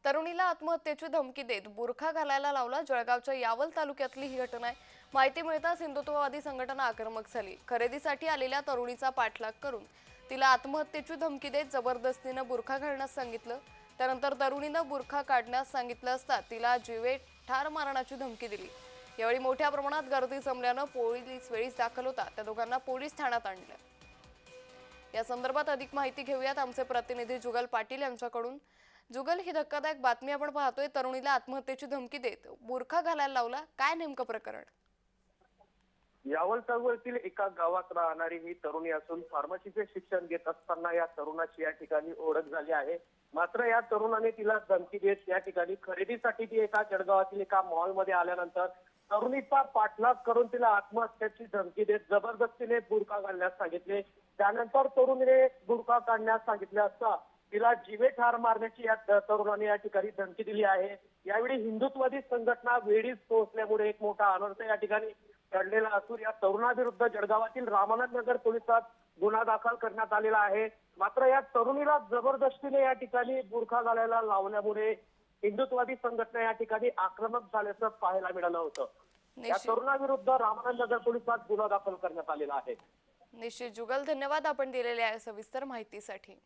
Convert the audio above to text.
तरुणीला आत्महत्येची धमकी देत बुरखा घालायला लावला। जळगावच्या यावल तालुक्यातली ही घटना आहे। माहिती मिळताच हिंदुत्ववादी संघटना आक्रमक झाली। खरेदीसाठी आलेल्या तरुणीचा पाठलाग करून तिला आत्महत्येची धमकी देत जबरदस्तीने बुरखा घालण्यास सांगितलं। त्यानंतर तरुणीनं बुरखा काढण्यास सांगितलं असता तिला जीवे ठार मारण्याची धमकी दिली। यावेळी मोठ्या प्रमाणात गर्दी जमल्यानं पोलीस वेळीच दाखल होता। त्या दोघांना पोलीस ठाण्यात आणलं। या संदर्भात अधिक माहिती घेऊयात आमचे प्रतिनिधी जुगल पाटील यांच्याकडून। जुगल, ही धक्कादायक बातमी आपण पाहतोय। तरुणीला आत्महत्येची धमकी देत बुरखा घालायला लावला, काय नेमकं प्रकरण? यावल तालुक्यातील एका गावात राहणारी ही तरुणी असून फार्मसीचे शिक्षण घेत असताना या तरुणाची या ठिकाणी ओळख झाली आहे। मात्र या तरुणाने तिला धमकी देत या ठिकाणी खरेदीसाठी ती एका जळगावातील एका मॉलमध्ये आल्यानंतर तरुणीचा पाठलाग करून तिला आत्महत्येची धमकी देत जबरदस्तीने बुरखा घालण्यास सांगितले। त्यानंतर तरुणीने बुरखा काढण्यास सांगितले असता तिला जीवे ठार मारण्याची या तरुणाने या ठिकाणी धमकी दिली आहे। यावेळी हिंदुत्ववादी संघटना वेळीच पोहोचल्यामुळे एक मोठा अनर्थ या ठिकाणी घडलेला असून या तरुणाविरुद्ध जळगावातील रामानंद नगर पोलिसात गुन्हा दाखल करण्यात आलेला आहे। मात्र या तरुणीला जबरदस्तीने या ठिकाणी बुरखा घालायला लावल्यामुळे हिंदुत्ववादी संघटना या ठिकाणी आक्रमक झाल्याचं पाहायला मिळालं होतं। या तरुणाविरुद्ध रामानंद नगर पोलिसात गुन्हा दाखल करण्यात आलेला आहे। निश्चित जुगल, धन्यवाद आपण दिलेल्या सविस्तर माहितीसाठी।